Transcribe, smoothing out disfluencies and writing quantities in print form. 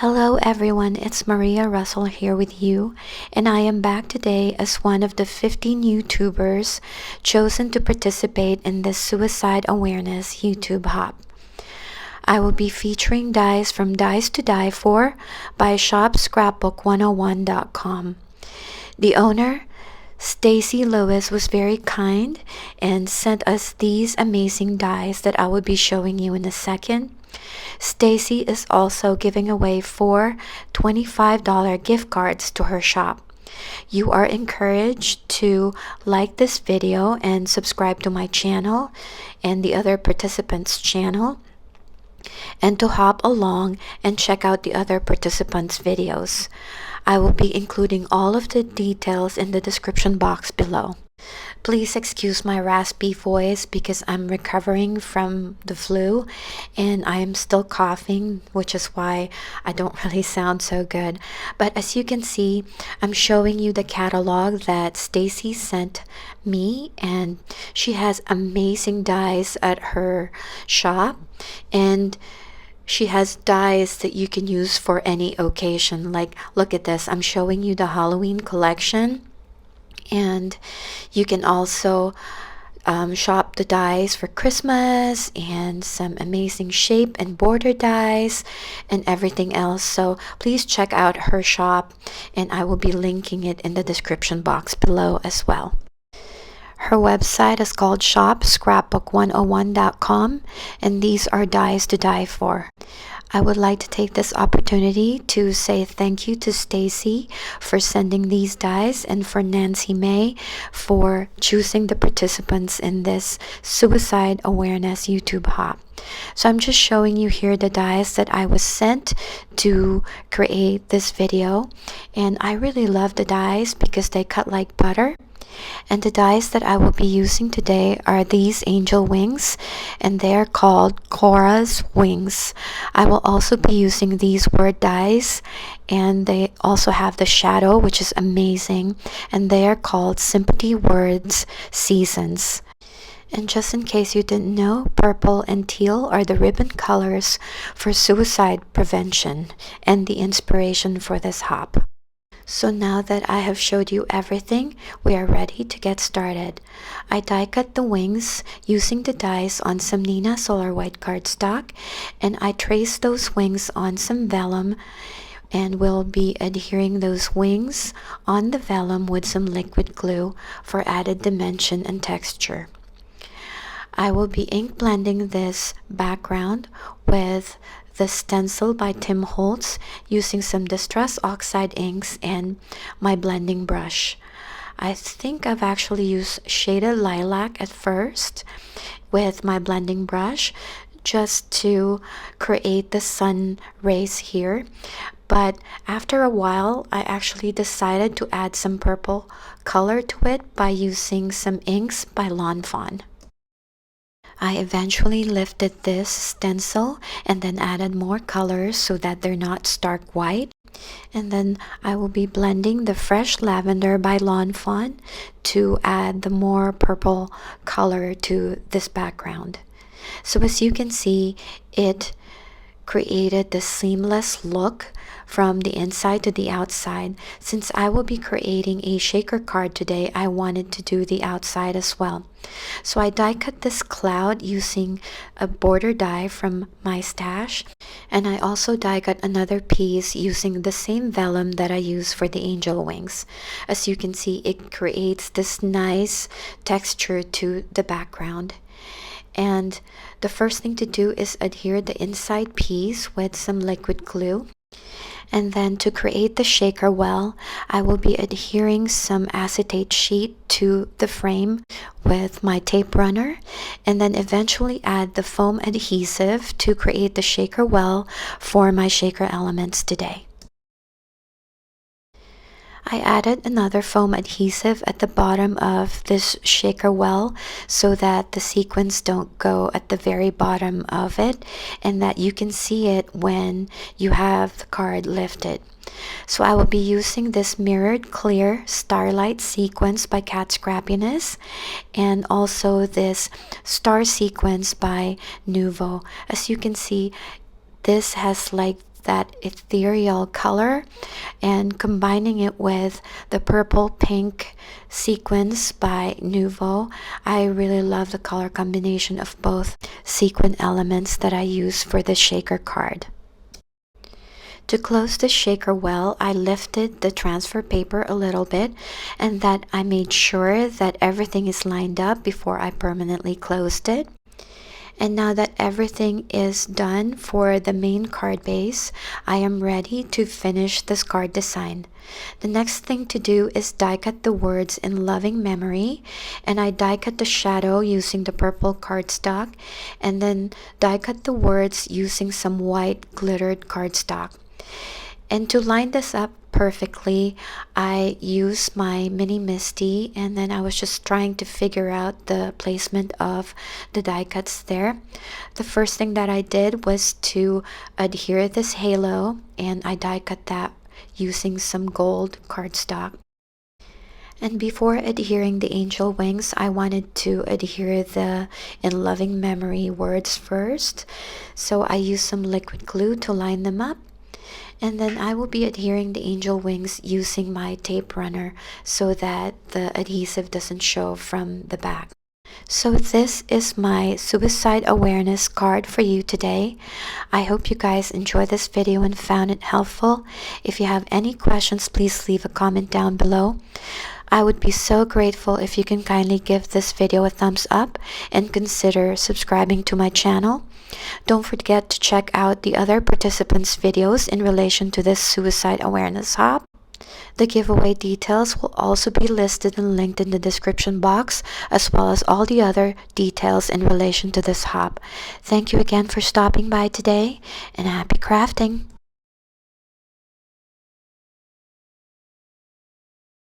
Hello everyone, it's Maria Russell here with you, and I am back today as one of the 15 YouTubers chosen to participate in this suicide awareness YouTube hop. I will be featuring dies from Dies to Die For by ShopScrapbook101.com. The owner, Stacy Lewis, was very kind and sent us these amazing dies that I will be showing you in a second. Stacy is also giving away 4 $25 gift cards to her shop. You are encouraged to like this video and subscribe to my channel and the other participants' channel, and to hop along and check out the other participants' videos. I will be including all of the details in the description box below. Please excuse my raspy voice because I'm recovering from the flu and I am still coughing, which is why I don't really sound so good. But as you can see, I'm showing you the catalog that Stacy sent me, and she has amazing dies at her shop, and she has dies that you can use for any occasion. Like, look at this. I'm showing you the Halloween collection. And you can also shop the dies for Christmas and some amazing shape and border dies and everything else. So please check out her shop, and I will be linking it in the description box below as well. Her website is called ShopScrapbook101.com, and these are dies to die for. I would like to take this opportunity to say thank you to Stacy for sending these dies, and for Nancy May for choosing the participants in this suicide awareness YouTube hop. So I'm just showing you here the dies that I was sent to create this video, and I really love the dies because they cut like butter. And the dies that I will be using today are these angel wings, and they are called Cora's wings. I will also be using these word dies, and they also have the shadow, which is amazing, and they are called Sympathy Words Seasons. And just in case you didn't know, purple and teal are the ribbon colors for suicide prevention and the inspiration for this hop. So now that I have showed you everything, we are ready to get started. I die cut the wings using the dies on some Nina Solar White cardstock, and I trace those wings on some vellum, and will be adhering those wings on the vellum with some liquid glue for added dimension and texture. I will be ink blending this background with the stencil by Tim Holtz using some Distress Oxide inks and my blending brush. I think I've actually used Shaded Lilac at first with my blending brush just to create the sun rays here. But after a while, I actually decided to add some purple color to it by using some inks by Lawn Fawn. I eventually lifted this stencil and then added more colors so that they're not stark white. And then I will be blending the Fresh Lavender by Lawn Fawn to add the more purple color to this background. So as you can see, it created this seamless look from the inside to the outside. Since I will be creating a shaker card today, I wanted to do the outside as well. So I die cut this cloud using a border die from my stash, and I also die cut another piece using the same vellum that I use for the angel wings. As you can see, it creates this nice texture to the background. And the first thing to do is adhere the inside piece with some liquid glue. And then to create the shaker well, I will be adhering some acetate sheet to the frame with my tape runner, and then eventually add the foam adhesive to create the shaker well for my shaker elements today. I added another foam adhesive at the bottom of this shaker well so that the sequins don't go at the very bottom of it, and that you can see it when you have the card lifted. So I will be using this mirrored clear starlight sequence by Cat Scrappiness, and also this star sequence by Nuvo. As you can see, this has like that ethereal color and combining it with the purple pink sequins by Nuvo. I really love the color combination of both sequin elements that I use for the shaker card. To close the shaker well, I lifted the transfer paper a little bit and that I made sure that everything is lined up before I permanently closed it. And now that everything is done for the main card base, I am ready to finish this card design. The next thing to do is die cut the words in loving memory, and I die cut the shadow using the purple cardstock, and then die cut the words using some white glittered cardstock. And to line this up perfectly, I use my mini Misty, and then I was just trying to figure out the placement of the die cuts there. The first thing that I did was to adhere this halo, and I die cut that using some gold cardstock. And before adhering the angel wings, I wanted to adhere the in loving memory words first. So I used some liquid glue to line them up. And then I will be adhering the angel wings using my tape runner so that the adhesive doesn't show from the back. So this is my suicide awareness card for you today. I hope you guys enjoyed this video and found it helpful. If you have any questions, please leave a comment down below. I would be so grateful if you can kindly give this video a thumbs up and consider subscribing to my channel. Don't forget to check out the other participants' videos in relation to this suicide awareness hop. The giveaway details will also be listed and linked in the description box, as well as all the other details in relation to this hop. Thank you again for stopping by today, and happy crafting!